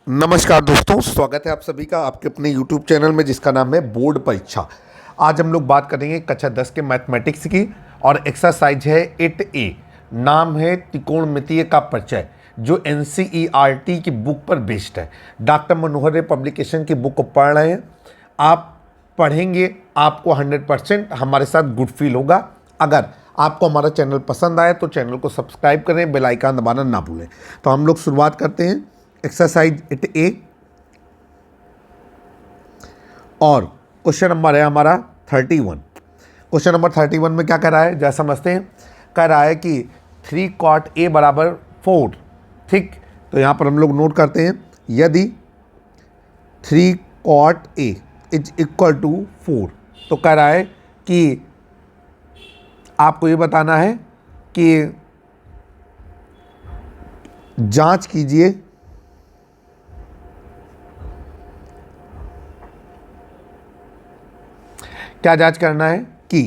नमस्कार दोस्तों, स्वागत है आप सभी का आपके अपने YouTube चैनल में जिसका नाम है बोर्ड परीक्षा। आज हम लोग बात करेंगे कक्षा 10 के मैथमेटिक्स की और एक्सरसाइज है 8A। नाम है त्रिकोणमितीय का परिचय, जो NCERT की बुक पर बेस्ड है। डॉक्टर मनोहर रे पब्लिकेशन की बुक को पढ़ रहे हैं। आप पढ़ेंगे, आपको 100% हमारे साथ गुड फील होगा। अगर आपको हमारा चैनल पसंद आए तो चैनल को सब्सक्राइब करें, बेल आइकन दबाना ना भूलें। तो हम लोग शुरुआत करते हैं एक्सरसाइज 8A और क्वेश्चन नंबर है हमारा 31। क्वेश्चन नंबर 31 में क्या कह रहा है, जैसा समझते हैं। कह रहा है कि 3 cot A बराबर 4। ठीक, तो यहाँ पर हम लोग नोट करते हैं, यदि 3 cot A is equal to 4, तो कह रहा है कि आपको ये बताना है कि जांच कीजिए क्या जांच करना है कि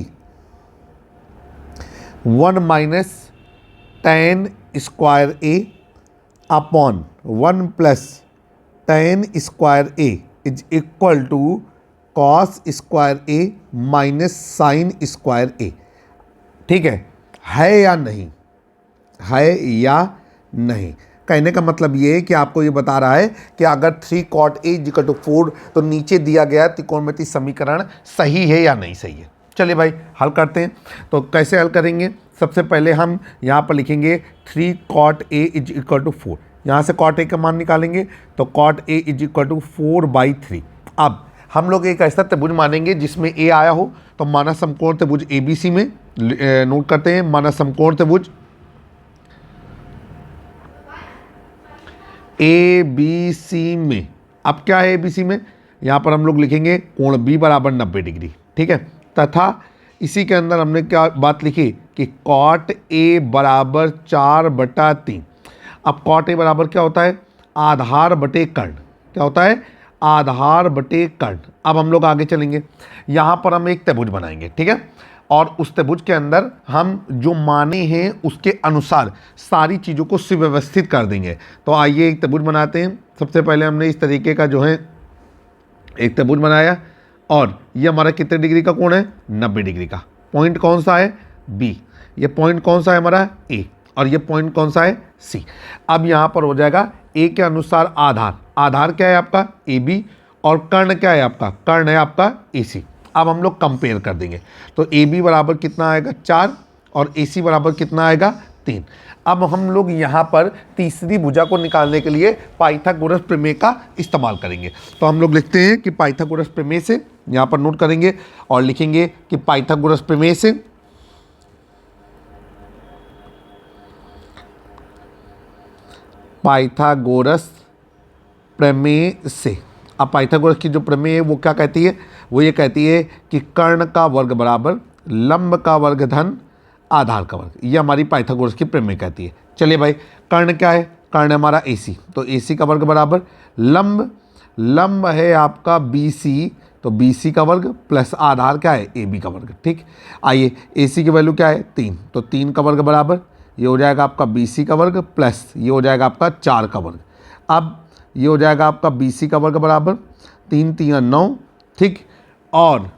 1 minus tan square A upon 1 plus tan square A is equal to cos square A minus sine square A. ठीक है या नहीं, है या नहीं। कहने का मतलब ये है कि आपको ये बता रहा है कि अगर 3 cot A इक्वल टू 4 तो नीचे दिया गया त्रिकोणमितीय समीकरण सही है या नहीं सही है। चलिए भाई हल करते हैं। तो कैसे हल करेंगे, सबसे पहले हम यहाँ पर लिखेंगे 3 cot A is equal to 4। यहाँ से cot A का मान निकालेंगे तो cot A is equal to 4/3। अब हम लोग एक ऐसा त्रिभुज मानेंगे जिसमें A आया हो, तो माना समकोण त्रिभुज ABC में नोट करते हैं। माना समकोण त्रिभुज ABC में, अब क्या है ABC में, यहाँ पर हम लोग लिखेंगे कोण B बराबर 90 डिग्री। ठीक है, तथा इसी के अंदर हमने क्या बात लिखी कि cot A बराबर 4/3। अब cot A बराबर क्या होता है, आधार बटे कर्ण। क्या होता है, आधार बटे कर्ण। अब हम लोग आगे चलेंगे, यहाँ पर हम एक त्रिभुज बनाएंगे। ठीक है, और उस त्रिभुज के अंदर हम जो माने हैं उसके अनुसार सारी चीज़ों को सुव्यवस्थित कर देंगे। तो आइए एक त्रिभुज बनाते हैं। सबसे पहले हमने इस तरीके का जो है एक त्रिभुज बनाया और ये हमारा कितने डिग्री का कोण है, 90 डिग्री का। पॉइंट कौन सा है, B। ये पॉइंट कौन सा है हमारा, A। और ये पॉइंट कौन सा है, C। अब यहाँ पर हो जाएगा A के अनुसार आधार, आधार क्या है आपका AB, और कर्ण क्या है आपका, कर्ण है आपका AC। अब हम लोग कंपेयर कर देंगे, तो AB बराबर कितना आएगा 4 और AC बराबर कितना आएगा 3। अब हम लोग यहाँ पर तीसरी भुजा को निकालने के लिए पाइथागोरस प्रमेय का इस्तेमाल करेंगे। तो हम लोग लिखते हैं कि पाइथागोरस प्रमेय से, यहाँ पर नोट करेंगे और लिखेंगे कि पाइथागोरस प्रमेय से पाइथागोरस प्रमेय से। अब पाइथागोरस की जो प्रमेय है वो क्या कहती है, वो ये कहती है कि कर्ण का वर्ग बराबर लंब का वर्ग धन आधार का वर्ग। ये हमारी पाइथागोरस की प्रमेय कहती है। चलिए भाई, कर्ण क्या है, कर्ण हमारा AC, तो AC का वर्ग बराबर लंब, लंब है आपका BC, तो BC का वर्ग प्लस आधार क्या है, AB का वर्ग। ठीक, आइए AC की वैल्यू क्या है 3, तो 3 का वर्ग बराबर ये हो जाएगा आपका BC का वर्ग प्लस ये हो जाएगा आपका 4 का वर्ग। अब ये हो जाएगा आपका BC का वर्ग बराबर 3 3 9। ठीक, और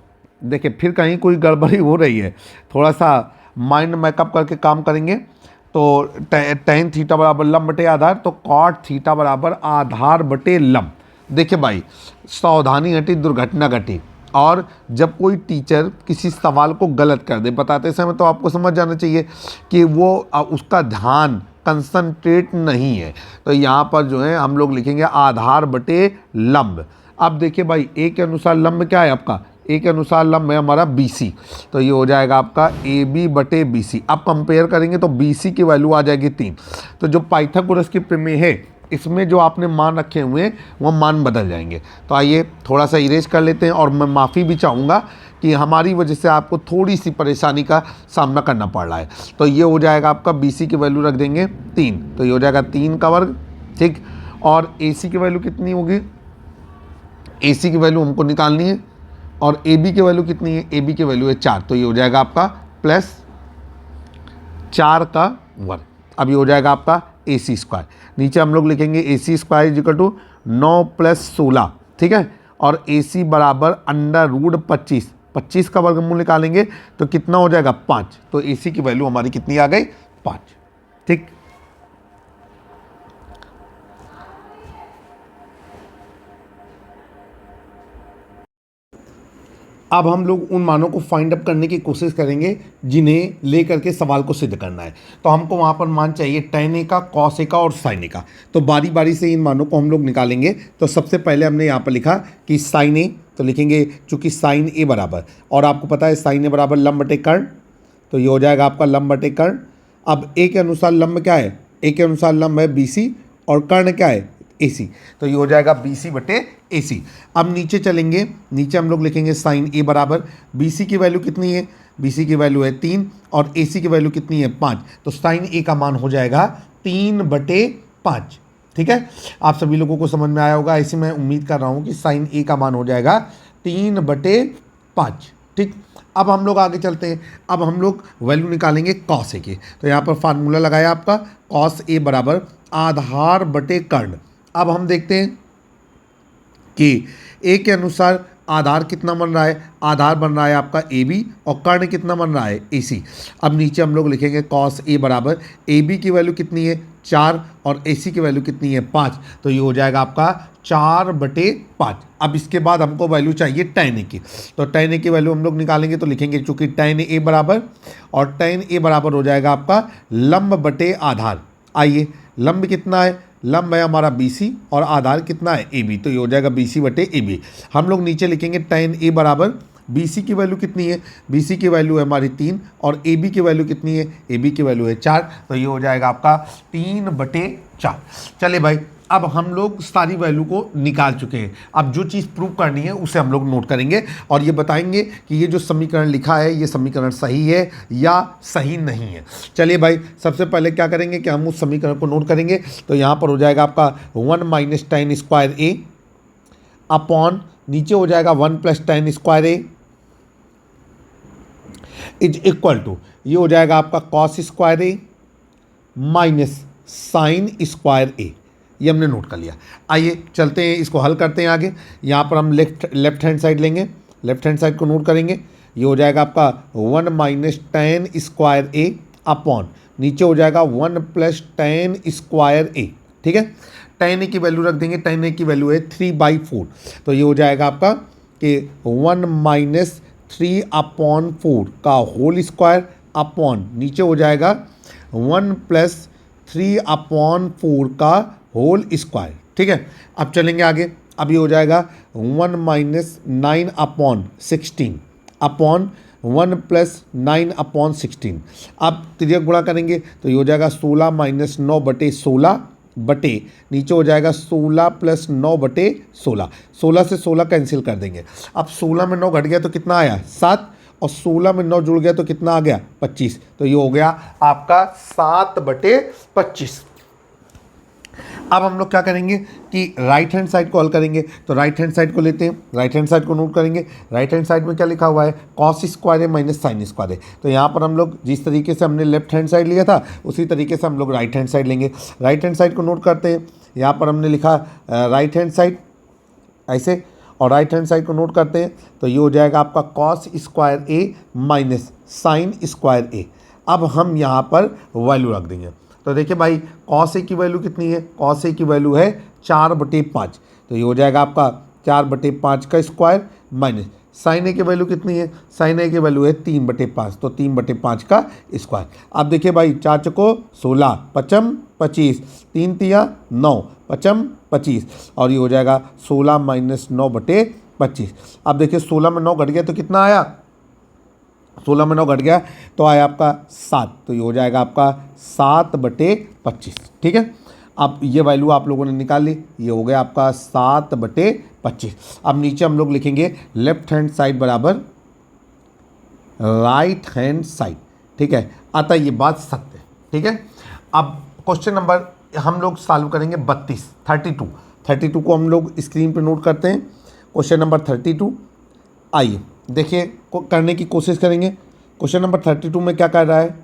देखिए फिर कहीं कोई गड़बड़ी हो रही है, थोड़ा सा माइंड मेकअप करके काम करेंगे। तो tan थीटा बराबर लंब बटे आधार, तो cot थीटा बराबर आधार बटे लंब। देखिए भाई, सावधानी हटी दुर्घटना घटी। और जब कोई टीचर किसी सवाल को गलत कर दे बताते समय, तो आपको समझ जाना चाहिए कि वो उसका ध्यान कंसंट्रेट नहीं है। तो यहाँ पर जो है हम लोग लिखेंगे आधार बटे लंब। अब देखिए भाई, A के अनुसार लंब क्या है आपका, A के अनुसार लंब है हमारा BC, तो ये हो जाएगा आपका AB बटे BC। अब कंपेयर करेंगे तो BC की वैल्यू आ जाएगी 3। तो जो पाइथागोरस की प्रमेय है इसमें जो आपने मान रखे हुए हैं वो मान बदल जाएंगे। तो आइए थोड़ा सा इरेज कर लेते हैं, और मैं माफ़ी भी चाहूँगा कि हमारी वजह से आपको थोड़ी सी परेशानी का सामना करना पड़ रहा है। तो ये हो जाएगा आपका BC की वैल्यू रख देंगे 3, तो ये हो जाएगा 3 का वर्ग। ठीक, और AC की वैल्यू कितनी होगी, AC की वैल्यू हमको निकालनी है, और AB की वैल्यू कितनी है, AB की वैल्यू है 4, तो ये हो जाएगा आपका प्लस 4 का वर्ग। अब ये हो जाएगा आपका AC स्क्वायर। नीचे हम लोग लिखेंगे AC square is equal to 9 + 16, ठीक है, और AC बराबर √25, 25 का वर्गमूल निकालेंगे तो कितना हो जाएगा 5। तो AC की वैल्यू हमारी कितनी आ गई 5, ठीक। अब हम लोग उन मानों को फाइंड अप करने की कोशिश करेंगे जिन्हें लेकर के सवाल को सिद्ध करना है। तो हमको वहाँ पर मान चाहिए tan A का, cos A का और sin A का। तो बारी बारी से इन मानों को हम लोग निकालेंगे। तो सबसे पहले हमने यहाँ पर लिखा कि sin A, तो लिखेंगे चूँकि sin A बराबर, और आपको पता है sin A बराबर लंब बटे कर्ण, तो ये हो जाएगा आपका लंब बटे कर्ण। अब A के अनुसार लंब क्या है, A के अनुसार लंब है BC और कर्ण क्या है AC, तो ये हो जाएगा BC बटे AC। अब नीचे चलेंगे, नीचे हम लोग लिखेंगे sin A बराबर BC की वैल्यू कितनी है, BC की वैल्यू है 3 और AC की वैल्यू कितनी है 5, तो sin A का मान हो जाएगा 3/5, ठीक है। आप सभी लोगों को समझ में आया होगा, ऐसे मैं उम्मीद कर रहा हूँ कि sin A का मान हो जाएगा 3/5, ठीक। अब हम लोग आगे चलते हैं। अब हम लोग वैल्यू निकालेंगे cos A की। तो यहाँ पर फार्मूला लगाया आपका cos A बराबर आधार बटे कर्ण। अब हम देखते हैं कि A के अनुसार आधार कितना बन रहा है, आधार बन रहा है आपका AB और कर्ण कितना बन रहा है AC। अब नीचे हम लोग लिखेंगे cos A बराबर AB की वैल्यू कितनी है 4 और AC की वैल्यू कितनी है 5, तो ये हो जाएगा आपका 4/5। अब इसके बाद हमको वैल्यू चाहिए tan A की। तो tan A की वैल्यू हम लोग निकालेंगे तो लिखेंगे चूँकि tan A बराबर, और tan A बराबर हो जाएगा आपका लंब बटे आधार। आइए, लंब कितना है, लंब है हमारा BC और आधार कितना है AB, तो ये हो जाएगा BC बटे AB। हम लोग नीचे लिखेंगे tan A बराबर BC की वैल्यू कितनी है, BC की वैल्यू है हमारी 3 और AB की वैल्यू कितनी है, AB की वैल्यू है 4, तो ये हो जाएगा आपका 3/4। चलिए भाई, अब हम लोग सारी वैल्यू को निकाल चुके हैं। अब जो चीज़ प्रूव करनी है उसे हम लोग नोट करेंगे और ये बताएंगे कि ये जो समीकरण लिखा है ये समीकरण सही है या सही नहीं है। चलिए भाई, सबसे पहले क्या करेंगे कि हम उस समीकरण को नोट करेंगे। तो यहाँ पर हो जाएगा आपका 1 - tan स्क्वायर A अपॉन, नीचे हो जाएगा 1 + tan square A is equal to, ये हो जाएगा आपका cos square A minus sine square A। ये हमने नोट कर लिया। आइए चलते हैं, इसको हल करते हैं आगे। यहाँ पर हम लेफ्ट हैंड साइड लेंगे, लेफ्ट हैंड साइड को नोट करेंगे। ये हो जाएगा आपका 1 - tan स्क्वायर A अपॉन, नीचे हो जाएगा 1 + tan स्क्वायर A, ठीक है। tan A की वैल्यू रख देंगे, tan A की वैल्यू है 3/4, तो ये हो जाएगा आपका कि 1 - 3/4 का होल स्क्वायर अपॉन, नीचे हो जाएगा 1 + 3/4 का होल स्क्वायर, ठीक है। अब चलेंगे आगे। अब ये हो जाएगा 1 - 9/16 अपॉन 1 + 9/16। अब तिर्यक गुणा करेंगे तो ये हो जाएगा 16 - 9/16 बटे, नीचे हो जाएगा 16 + 9/16। 16 से 16 कैंसिल कर देंगे। अब 16 में 9 घट गया तो कितना आया 7, और 16 में 9 जुड़ गया तो कितना आ गया 25, तो ये हो गया आपका 7/25। अब हम लोग क्या करेंगे कि राइट हैंड साइड को हल करेंगे। तो राइट हैंड साइड को लेते हैं, राइट हैंड साइड को नोट करेंगे। राइट हैंड साइड में क्या लिखा हुआ है, cos स्क्वायर है माइनस साइन स्क्वायर है। तो यहाँ पर हम लोग जिस तरीके से हमने लेफ्ट हैंड साइड लिया था उसी तरीके से हम लोग राइट हैंड साइड लेंगे। राइट हैंड साइड को नोट करते हैं। यहाँ पर हमने लिखा राइट हैंड साइड ऐसे, और राइट हैंड साइड को नोट करते हैं तो ये हो जाएगा आपका cos square A minus sine square A। अब हम यहाँ पर वैल्यू रख देंगे। तो देखिए भाई, cos A की वैल्यू कितनी है, cos A की वैल्यू है 4/5, तो ये हो जाएगा आपका 4/5 का स्क्वायर माइनस साइन A की वैल्यू कितनी है, साइन A की वैल्यू है 3/5, तो 3/5 का स्क्वायर। अब देखिए भाई, 4 चौको 16, 5 25, 3 तिया 9, 5 25, और ये हो जाएगा 16 - 9/25। अब देखिए 16 में 9 घट गया तो कितना आया, 16 में 9 घट गया तो आया आपका 7, तो ये हो जाएगा आपका 7/25, ठीक है। अब ये वैल्यू आप लोगों ने निकाल ली, ये हो गया आपका 7/25। अब नीचे हम लोग लिखेंगे लेफ्ट हैंड साइड बराबर राइट हैंड साइड, ठीक है। अतः ये बात सत्य है, ठीक है। अब क्वेश्चन नंबर हम लोग सॉल्व करेंगे 32 को हम लोग स्क्रीन पे नोट करते हैं। क्वेश्चन नंबर 32, आइए देखिए करने की कोशिश करेंगे। क्वेश्चन नंबर 32 में क्या कर रहा है,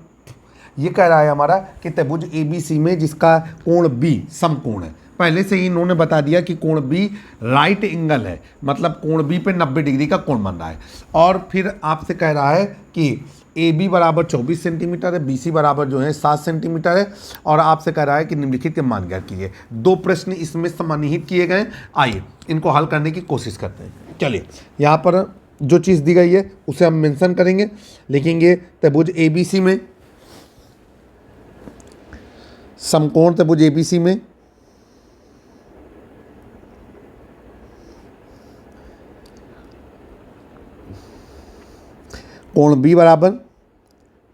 ये कह रहा है हमारा कि त्रिभुज ABC में जिसका कोण B समकोण है। पहले से ही इन्होंने बता दिया कि कोण B राइट एंगल है, मतलब कोण B पे 90 डिग्री का कोण बन रहा है। और फिर आपसे कह रहा है कि AB बराबर 24 सेंटीमीटर है, BC बराबर जो है 7 सेंटीमीटर है, और आपसे कह रहा है कि निम्नलिखित के मान ज्ञात कीजिए। 2 प्रश्न इसमें समानिहित किए गए। आइए इनको हल करने की कोशिश करते हैं। चलिए यहाँ पर जो चीज़ दी गई है उसे हम मेंशन करेंगे, लिखेंगे त्रिभुज ABC में, समकोण त्रिभुज ABC में कोण B बराबर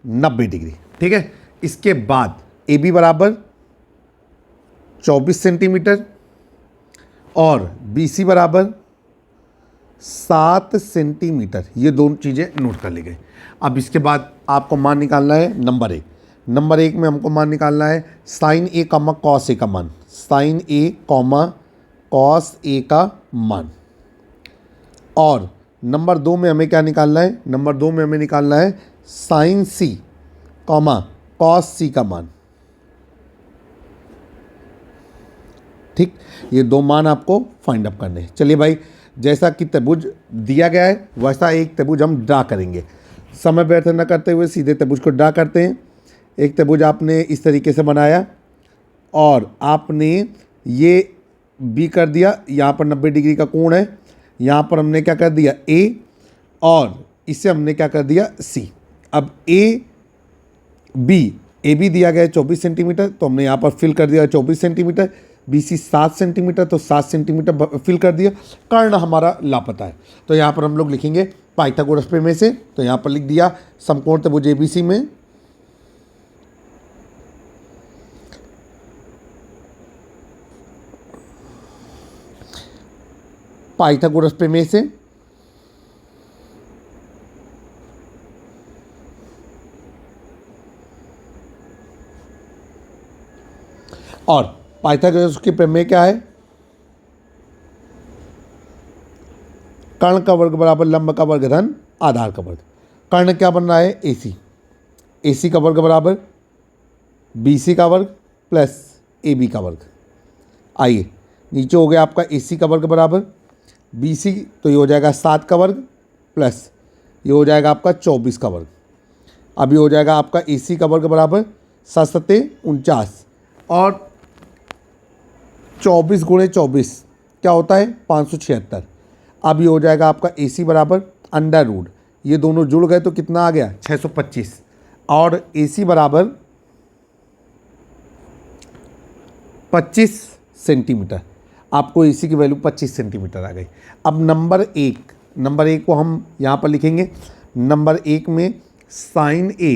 90 डिग्री। ठीक है, इसके बाद AB बराबर 24 सेंटीमीटर और BC बराबर 7 सेंटीमीटर। ये दोनों चीज़ें नोट कर ली गई। अब इसके बाद आपको मान निकालना है नंबर 1 में हमको मान निकालना है sine A comma cos A का मान, sine A comma cos A का मान। और नंबर 2 में हमें क्या निकालना है, नंबर 2 में हमें निकालना है sine C comma cos C का मान। ठीक, ये 2 मान आपको फाइंड अप करने हैं। चलिए भाई, जैसा कि त्रिभुज दिया गया है वैसा एक त्रिभुज हम ड्रा करेंगे। समय व्यर्थ न करते हुए सीधे त्रिभुज को ड्रा करते हैं। एक त्रिभुज आपने इस तरीके से बनाया और आपने ये B कर दिया, यहाँ पर 90 डिग्री का कोण है, यहाँ पर हमने क्या कर दिया A, और इसे हमने क्या कर दिया C। अब ए बी दिया गया है 24 सेंटीमीटर, तो हमने यहाँ पर फिल कर दिया 24 सेंटीमीटर। BC 7 सेंटीमीटर, तो 7 सेंटीमीटर फिल कर दिया। कर्ण हमारा लापता है, तो यहाँ पर हम लोग लिखेंगे पाइथागोरस प्रमेय से। तो यहाँ पर लिख दिया समकोण त्रिभुज ABC में पाइथागोरस प्रमेय से और पाइथागोरस की प्रमेय क्या है, कर्ण का वर्ग बराबर लंब का वर्ग धन आधार का वर्ग। कर्ण क्या बन रहा है AC का वर्ग बराबर BC का वर्ग प्लस AB का वर्ग। आइए नीचे हो गया आपका AC का वर्ग बराबर BC, तो ये हो जाएगा 7 का वर्ग प्लस ये हो जाएगा आपका 24 का वर्ग। अब ये हो जाएगा आपका AC का वर्ग बराबर 7 सत्ते 49 और 24 गुणे 24 क्या होता है 576। अब ये हो जाएगा आपका AC बराबर अंडर रूट, ये दोनों जुड़ गए तो कितना आ गया 625, और AC बराबर 25 सेंटीमीटर। आपको AC की वैल्यू 25 सेंटीमीटर आ गई। अब नंबर एक को हम यहाँ पर लिखेंगे। नंबर 1 में sine A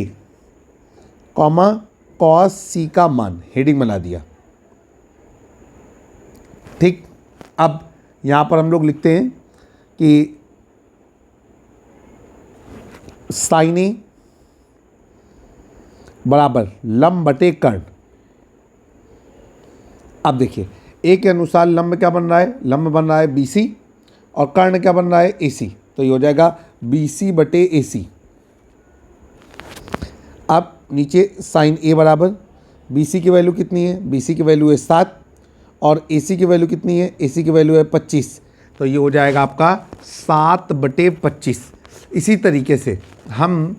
comma cos C का मान, हेडिंग बना दिया। ठीक, अब यहाँ पर हम लोग लिखते हैं कि साइन A बराबर लंब बटे कर्ण। अब देखिए A के अनुसार लंब क्या बन रहा है, लंब बन रहा है BC और कर्ण क्या बन रहा है AC, तो ये हो जाएगा BC बटे AC। अब नीचे साइन A बराबर BC की वैल्यू कितनी है, BC की वैल्यू है 7 और AC की वैल्यू कितनी है, AC की वैल्यू है 25, तो ये हो जाएगा आपका 7 बटे 25। इसी तरीके से हम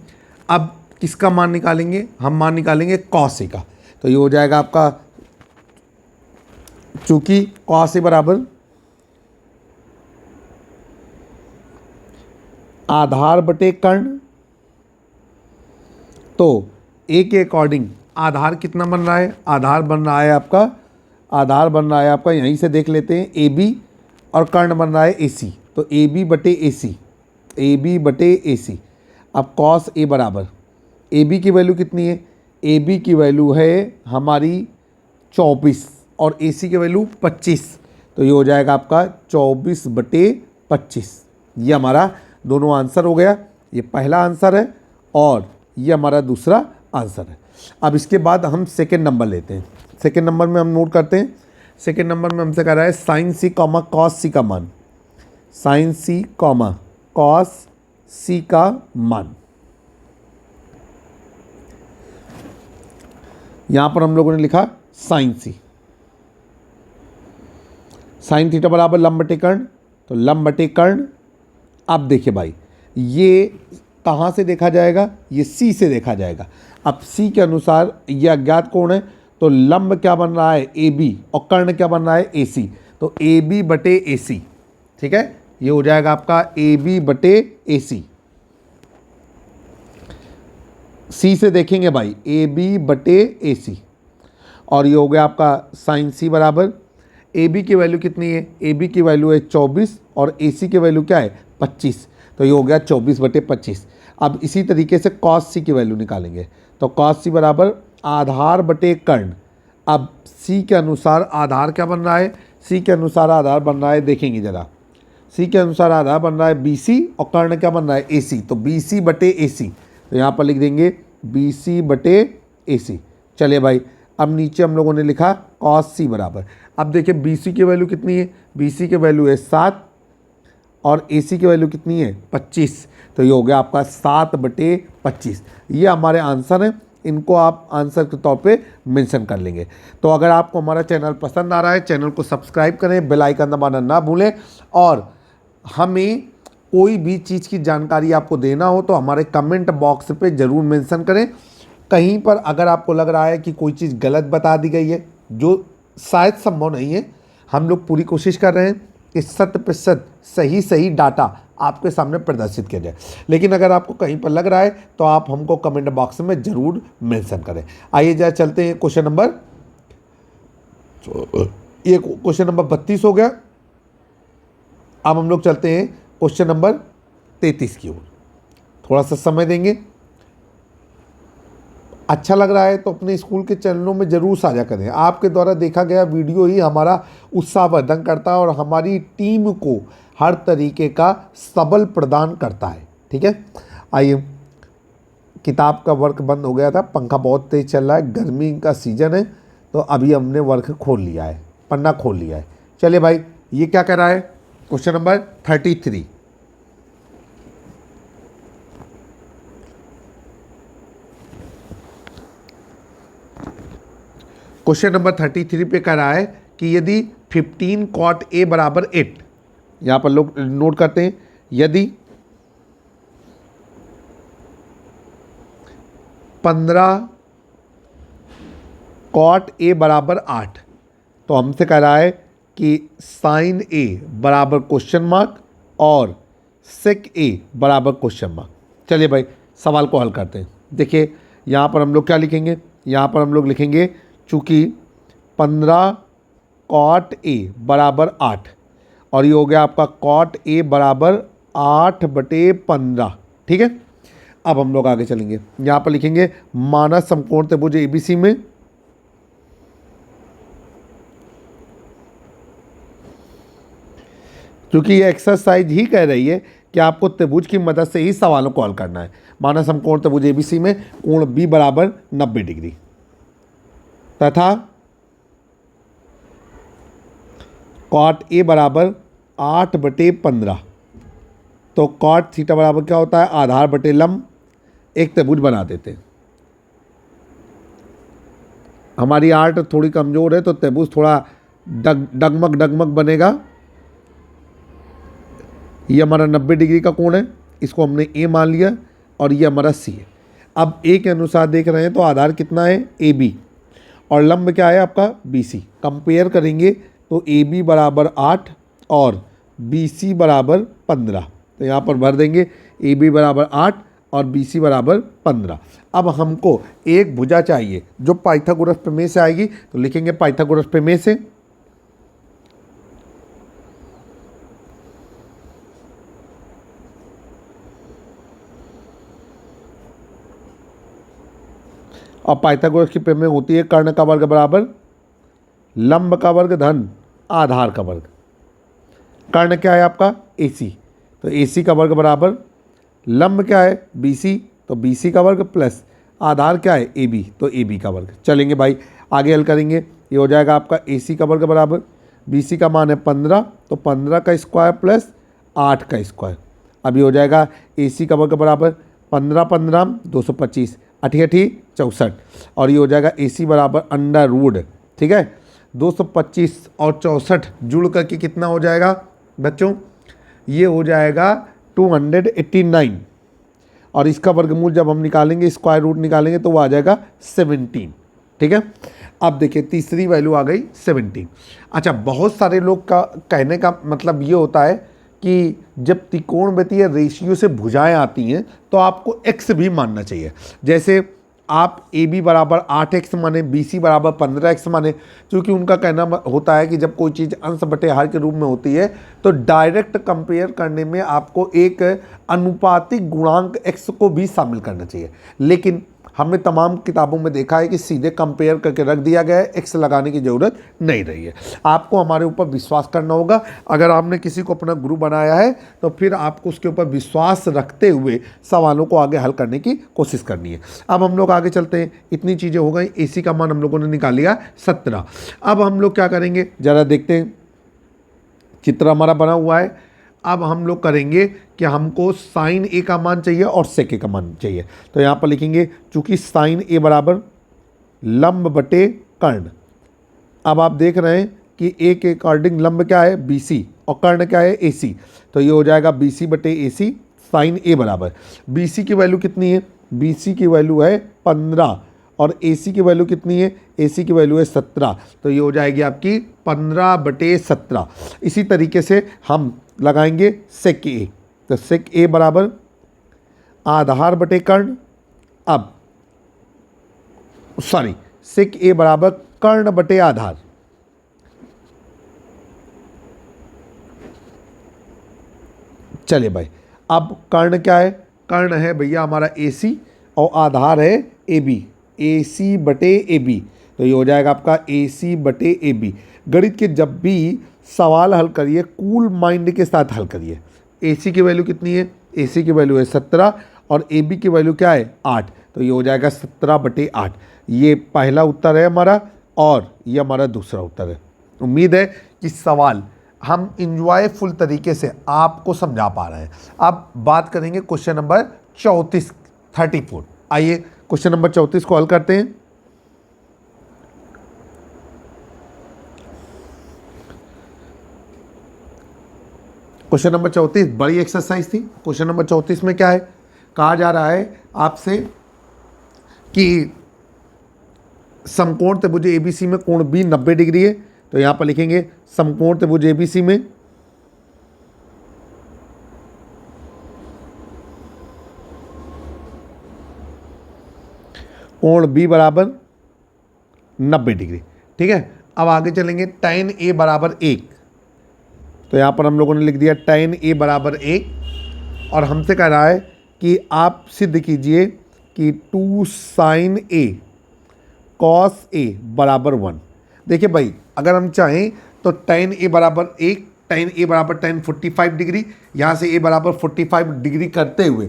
अब किसका मान निकालेंगे, हम मान निकालेंगे कॉस A का, तो ये हो जाएगा आपका, चूंकि कॉस A बराबर आधार बटे कर्ण, तो A के अकॉर्डिंग आधार कितना बन रहा है, आधार बन रहा है आपका यहीं से देख लेते हैं AB, और कर्ण बन रहा है AC, तो AB बटे AC। अब कॉस A बराबर AB की वैल्यू कितनी है, AB की वैल्यू है हमारी 24 और AC की वैल्यू 25, तो ये हो जाएगा आपका 24 बटे 25। ये हमारा दोनों आंसर हो गया, ये पहला आंसर है और ये हमारा दूसरा आंसर है। अब इसके बाद हम सेकेंड नंबर लेते हैं। सेकेंड नंबर में हम नोट करते हैं, सेकेंड नंबर में हमसे कह रहा है sine C comma cos C का मान, sine C comma cos C का मान। यहाँ पर हम लोगों ने लिखा साइन सी। साइन थीटा बराबर लंब बटे कर्ण, तो लंब बटे कर्ण। अब देखिए भाई, ये कहाँ से देखा जाएगा, ये सी से देखा जाएगा। अब सी के अनुसार ये अज्ञात कोण है, तो लंब क्या बन रहा है ए बी, और कर्ण क्या बन रहा है ए सी, तो ए बी बटे ए सी। ठीक है, ये हो जाएगा आपका ए बी बटे ए सी। सी से देखेंगे भाई ए बी बटे ए सी, और ये हो गया आपका साइन सी बराबर, ए बी की वैल्यू कितनी है, ए बी की वैल्यू है 24 और ए सी की वैल्यू क्या है 25, तो ये हो गया 24 बटे 25। अब इसी तरीके से कॉस सी की वैल्यू निकालेंगे, तो कॉस सी बराबर आधार बटे कर्ण। अब सी के अनुसार आधार क्या बन रहा है, सी के अनुसार आधार बन रहा है, देखेंगे ज़रा, सी के अनुसार आधार बन रहा है बी सी, और कर्ण क्या बन रहा है ए सी, तो बी सी बटे ए सी, तो यहाँ पर लिख देंगे बी सी बटे ए सी। चलिए भाई, अब नीचे हम लोगों ने लिखा कॉस सी बराबर। अब देखिए बी सी की वैल्यू कितनी है, बी सी की वैल्यू है 7 और ए सी की वैल्यू कितनी है 25, तो ये हो गया आपका 7 बटे 25। ये हमारे आंसर हैं, इनको आप आंसर के तौर पे मेंशन कर लेंगे। तो अगर आपको हमारा चैनल पसंद आ रहा है, चैनल को सब्सक्राइब करें, बेल आइकन दबाना ना भूलें, और हमें कोई भी चीज़ की जानकारी आपको देना हो तो हमारे कमेंट बॉक्स पे ज़रूर मेंशन करें। कहीं पर अगर आपको लग रहा है कि कोई चीज़ गलत बता दी गई है, जो शायद संभव नहीं है, हम लोग पूरी कोशिश कर रहे हैं कि 100% सही डाटा आपके सामने प्रदर्शित किया जाए, लेकिन अगर आपको कहीं पर लग रहा है तो आप हमको कमेंट बॉक्स में ज़रूर मेंशन करें। आइए जरा चलते हैं क्वेश्चन नंबर, ये क्वेश्चन नंबर 32 हो गया। अब हम लोग चलते हैं क्वेश्चन नंबर 33 की ओर, थोड़ा सा समय देंगे। अच्छा लग रहा है तो अपने स्कूल के चैनलों में ज़रूर साझा करें। आपके द्वारा देखा गया वीडियो ही हमारा उत्साहवर्धन करता है और हमारी टीम को हर तरीके का सबल प्रदान करता है। ठीक है, आइए, किताब का वर्क बंद हो गया था, पंखा बहुत तेज़ चल रहा है, गर्मी का सीज़न है, तो अभी हमने वर्क खोल लिया है, पन्ना खोल लिया है। चलिए भाई, ये क्या कह रहा है, क्वेश्चन नंबर 33। क्वेश्चन नंबर 33 पे कह रहा है कि यदि 15 कॉट ए बराबर 8, यहाँ पर लोग नोट करते हैं, यदि 15 कॉट ए बराबर 8, तो हमसे कह रहा है कि साइन ए बराबर क्वेश्चन मार्क और सेक ए बराबर क्वेश्चन मार्क। चलिए भाई, सवाल को हल करते हैं। देखिए यहाँ पर हम लोग क्या लिखेंगे, यहाँ पर हम लोग लिखेंगे चूँकि 15 कॉट ए बराबर 8, और ये हो गया आपका कॉट ए बराबर 8 बटे 15। ठीक है, अब हम लोग आगे चलेंगे, यहाँ पर लिखेंगे मानस समकोण त्रिभुज एबीसी में क्योंकि ये एक्सरसाइज ही कह रही है कि आपको त्रिभुज की मदद से ही सवालों को हल करना है। मानस समकोण त्रिभुज एबीसी में कोण बी बराबर 90 डिग्री तथा कॉट ए बराबर 8 बटे 15, तो कॉट थीटा बराबर क्या होता है, आधार बटे लंब, एक त्रिभुज बना देते हैं। हमारी आर्ट थोड़ी कमज़ोर है तो त्रिभुज थोड़ा डगमग बनेगा। ये हमारा 90 डिग्री का कोण है, इसको हमने ए मान लिया, और ये हमारा सी है। अब ए के अनुसार देख रहे हैं तो आधार कितना है ए बी, और लंब क्या है आपका बी सी। कंपेयर करेंगे तो ए बी बराबर 8 और बी सी बराबर 15, तो यहाँ पर भर देंगे ए बी बराबर 8 और बी सी बराबर 15। अब हमको एक भुजा चाहिए जो पाइथागोरस प्रमेय से आएगी, तो लिखेंगे पाइथागोरस प्रमेय से। और पाइथागोरस की प्रमेय होती है कर्ण का वर्ग बराबर लंब का वर्ग धन आधार का वर्ग। कर्ण क्या है आपका AC, तो AC का वर्ग बराबर लंब क्या है BC, तो BC का वर्ग प्लस आधार क्या है AB, तो AB का वर्ग। चलेंगे भाई, आगे हल करेंगे। ये हो जाएगा आपका AC का वर्ग बराबर BC का मान है 15, तो 15 का स्क्वायर प्लस 8 का स्क्वायर। अभी हो जाएगा AC का वर्ग बराबर 15 15 225, अठी अठी 64 और ये हो जाएगा AC बराबर अंडर रूट, ठीक है, 225 और 64 जुड़ करके कितना हो जाएगा बच्चों, ये हो जाएगा 289 और इसका वर्गमूल जब हम निकालेंगे, स्क्वायर रूट निकालेंगे तो वो आ जाएगा 17, ठीक है। अब देखिए तीसरी वैल्यू आ गई 17। अच्छा, बहुत सारे लोग का कहने का मतलब ये होता है कि जब त्रिकोणमितीय रेशियो से भुजाएं आती हैं तो आपको x भी मानना चाहिए। जैसे आप AB बराबर 8x माने, BC बराबर 15x माने, क्योंकि उनका कहना होता है कि जब कोई चीज़ अंश बटे हर के रूप में होती है तो डायरेक्ट कंपेयर करने में आपको एक अनुपातिक गुणांक x को भी शामिल करना चाहिए। लेकिन हमने तमाम किताबों में देखा है कि सीधे कंपेयर करके रख दिया गया है, x लगाने की ज़रूरत नहीं रही है। आपको हमारे ऊपर विश्वास करना होगा। अगर आपने किसी को अपना गुरु बनाया है तो फिर आपको उसके ऊपर विश्वास रखते हुए सवालों को आगे हल करने की कोशिश करनी है। अब हम लोग आगे चलते हैं। इतनी चीज़ें हो गई। AC का मान हम लोगों ने निकाल लिया 17। अब हम लोग क्या करेंगे ज़रा देखते हैं। चित्र हमारा बना हुआ है। अब हम लोग करेंगे कि हमको साइन A का मान चाहिए और सेक A का मान चाहिए। तो यहाँ पर लिखेंगे चूंकि साइन A बराबर लंब बटे कर्ण। अब आप देख रहे हैं कि A के अकॉर्डिंग लंब क्या है BC और कर्ण क्या है AC। तो ये हो जाएगा BC बटे AC साइन A बराबर। BC की वैल्यू कितनी है, BC की वैल्यू है 15 और AC की वैल्यू कितनी है, AC की वैल्यू है 17। तो ये हो जाएगी आपकी 15 बटे 17। इसी तरीके से हम लगाएंगे सेक A। तो सेक A बराबर आधार बटे कर्ण। अब सॉरी, सेक A बराबर कर्ण बटे आधार। चलिए भाई, अब कर्ण क्या है, कर्ण है भैया हमारा AC और आधार है AB, AC बटे AB। तो ये हो जाएगा आपका AC बटे AB। गणित के जब भी सवाल हल करिए कूल माइंड के साथ हल करिए। AC की वैल्यू कितनी है, AC की वैल्यू है 17 और AB की वैल्यू क्या है 8। तो ये हो जाएगा 17 बटे 8। ये पहला उत्तर है हमारा और ये हमारा दूसरा उत्तर है। उम्मीद है कि सवाल हम इंजॉयफुल तरीके से आपको समझा पा रहे हैं। अब बात करेंगे क्वेश्चन नंबर 34। आइए क्वेश्चन नंबर 34 को हल करते हैं। क्वेश्चन नंबर 34 बड़ी एक्सरसाइज थी। क्वेश्चन नंबर 34 में क्या है, कहा जा रहा है आपसे कि समकोण त्रिभुज ABC में कोण B 90 डिग्री है। तो यहाँ पर लिखेंगे समकोण त्रिभुज ABC में कोण B बराबर 90 डिग्री, ठीक है। अब आगे चलेंगे tan A बराबर 1। तो यहाँ पर हम लोगों ने लिख दिया tan A बराबर 1 और हमसे कह रहा है कि आप सिद्ध कीजिए कि 2 sin A cos A बराबर 1। देखिए भाई, अगर हम चाहें तो tan A बराबर 1, tan A बराबर tan 45 डिग्री, यहाँ से A बराबर 45 डिग्री करते हुए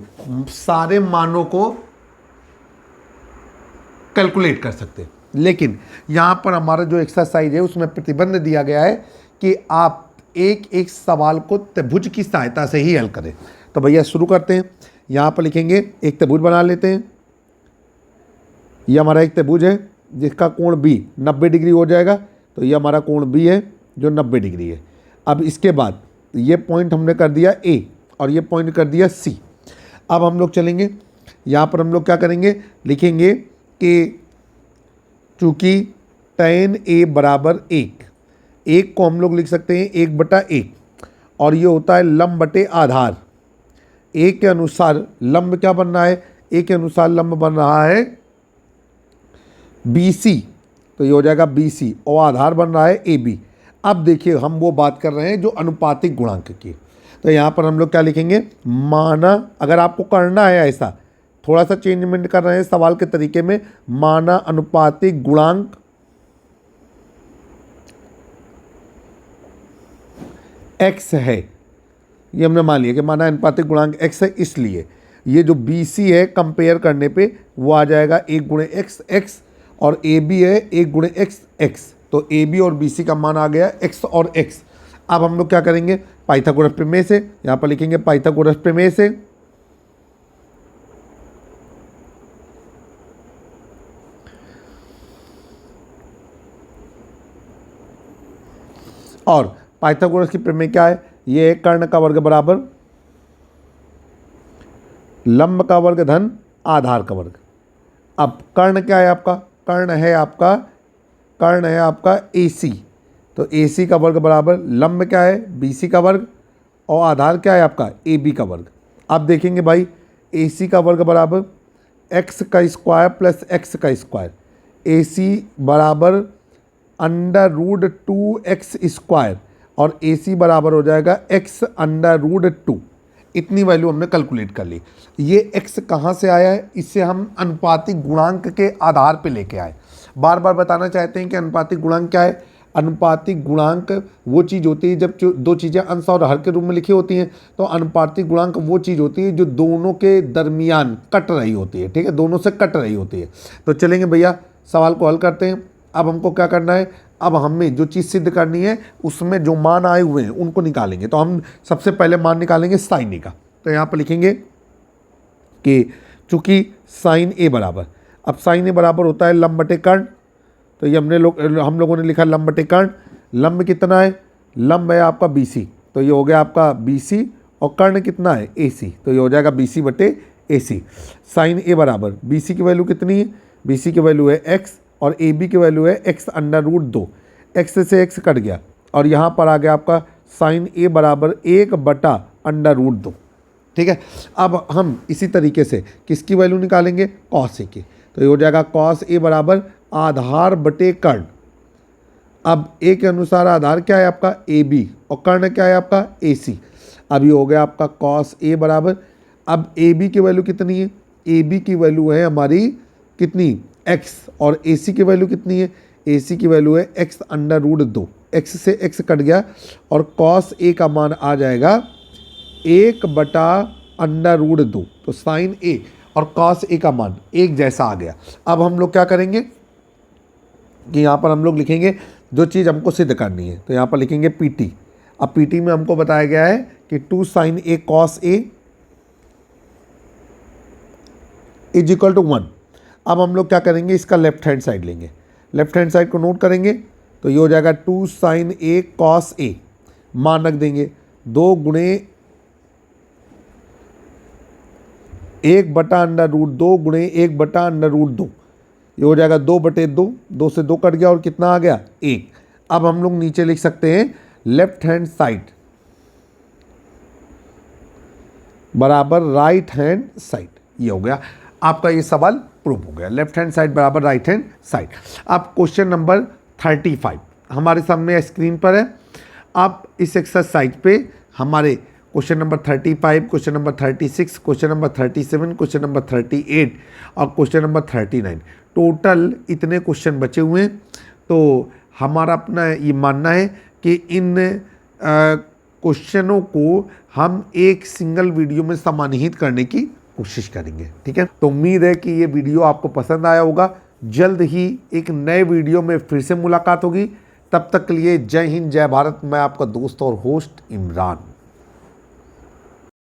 सारे मानों को कैलकुलेट कर सकते हैं। लेकिन यहाँ पर हमारा जो एक्सरसाइज है उसमें प्रतिबंध दिया गया है कि आप एक एक सवाल को त्रिभुज की सहायता से ही हल करें। तो भैया शुरू करते हैं। यहाँ पर लिखेंगे एक त्रिभुज बना लेते हैं। ये हमारा एक त्रिभुज है जिसका कोण B 90 डिग्री हो जाएगा। तो ये हमारा कोण B है जो 90 डिग्री है। अब इसके बाद ये पॉइंट हमने कर दिया A और ये पॉइंट कर दिया C। अब हम लोग चलेंगे, यहाँ पर हम लोग क्या करेंगे, लिखेंगे कि चूँकि tan A बराबर 1 को हम लोग लिख सकते हैं 1/1 और ये होता है लंब बटे आधार। A के अनुसार लंब क्या बन रहा है, A के अनुसार लंब बन रहा है BC। तो ये हो जाएगा BC और आधार बन रहा है AB। अब देखिए हम वो बात कर रहे हैं जो अनुपातिक गुणांक की। तो यहाँ पर हम लोग क्या लिखेंगे, माना, अगर आपको करना है ऐसा, थोड़ा सा चेंजमेंट कर रहे हैं सवाल के तरीके में, माना अनुपातिक गुणांक x है। ये हमने मान लिया कि माना अनुपातिक गुणांक x है, इसलिए ये जो BC है कंपेयर करने पे वो आ जाएगा 1 गुणे x और AB है 1 गुणे x। तो AB और BC का मान आ गया x और x। अब हम लोग क्या करेंगे, पाइथागोरस प्रमेय से, यहाँ पर लिखेंगे पाइथागोरस प्रमेय से और पाइथागोरस की प्रमेय क्या है, ये है कर्ण का वर्ग बराबर लंब का वर्ग धन आधार का वर्ग। अब कर्ण क्या है आपका, कर्ण है आपका AC, तो AC का वर्ग बराबर लंब क्या है BC का वर्ग और आधार क्या है आपका AB का वर्ग। अब देखेंगे भाई AC का वर्ग बराबर x का स्क्वायर प्लस x का स्क्वायर, AC बराबर √2x स्क्वायर और AC बराबर हो जाएगा x √2। इतनी वैल्यू हमने कैलकुलेट कर ली। ये x कहाँ से आया है, इससे हम अनुपातिक गुणांक के आधार पे लेके आए। बार बार बताना चाहते हैं कि अनुपातिक गुणांक क्या है। अनुपातिक गुणांक वो चीज़ होती है जब दो चीज़ें अंश और हर के रूप में लिखी होती हैं, तो अनुपातिक गुणांक वो चीज़ होती है जो दोनों के दरमियान कट रही होती है, ठीक है, दोनों से कट रही होती है। तो चलेंगे भैया सवाल को हल करते हैं। अब हमको क्या करना है, अब हमें जो चीज़ सिद्ध करनी है उसमें जो मान आए हुए हैं उनको निकालेंगे। तो हम सबसे पहले मान निकालेंगे साइन ए का। तो यहाँ पर लिखेंगे कि चूँकि साइन ए बराबर, अब साइन ए बराबर होता है लंब बटे कर्ण, तो ये हम लोगों ने लिखा लंब बटे कर्ण। लंब कितना है, लंब है आपका BC, तो ये हो गया आपका BC और कर्ण कितना है AC, तो ये हो जाएगा BC बटे AC। साइन ए बराबर BC की वैल्यू कितनी है, BC की वैल्यू है x और AB की वैल्यू है x √2, x से x कट गया और यहाँ पर आ गया आपका साइन ए बराबर 1/√2। ठीक है, अब हम इसी तरीके से किसकी वैल्यू निकालेंगे, cos A की, तो ये हो जाएगा cos A बराबर आधार बटे कर्ण। अब A के अनुसार आधार क्या है आपका AB और कर्ण क्या है आपका AC। अब ये हो गया आपका cos A बराबर, अब AB की वैल्यू कितनी है, AB की वैल्यू है हमारी कितनी x और AC की वैल्यू कितनी है, AC की वैल्यू है x √2, x से x कट गया और cos A का मान आ जाएगा 1/√2। तो साइन A और cos A का मान एक जैसा आ गया। अब हम लोग क्या करेंगे कि यहाँ पर हम लोग लिखेंगे जो चीज़ हमको सिद्ध करनी है, तो यहाँ पर लिखेंगे PT। अब PT में हमको बताया गया है कि 2 sin A cos A = 1। अब हम लोग क्या करेंगे, इसका लेफ्ट हैंड साइड लेंगे, लेफ्ट हैंड साइड को नोट करेंगे, तो ये हो जाएगा 2 sin A cos A, मान रख देंगे 2 गुणे 1/√2 गुणे 1/√2, ये हो जाएगा 2/2, 2 से 2 कट गया और कितना आ गया 1। अब हम लोग नीचे लिख सकते हैं लेफ्ट हैंड साइड बराबर राइट हैंड साइड, ये हो गया आपका, ये सवाल प्रूव हो गया। लेफ्ट हैंड साइड बराबर राइट हैंड साइड। अब क्वेश्चन नंबर 35 हमारे सामने स्क्रीन पर है। अब इस एक्सरसाइज पे हमारे question number 35, question number 36, question number 37, question number 38 और क्वेश्चन नंबर 39, टोटल इतने क्वेश्चन बचे हुए हैं। तो हमारा अपना ये मानना है कि इन क्वेश्चनों को हम एक सिंगल वीडियो में समाहित करने की कोशिश करेंगे। ठीक है, तो उम्मीद है कि ये वीडियो आपको पसंद आया होगा। जल्द ही एक नए वीडियो में फिर से मुलाकात होगी। तब तक के लिए जय हिंद, जय भारत। मैं आपका दोस्त और होस्ट इमरान।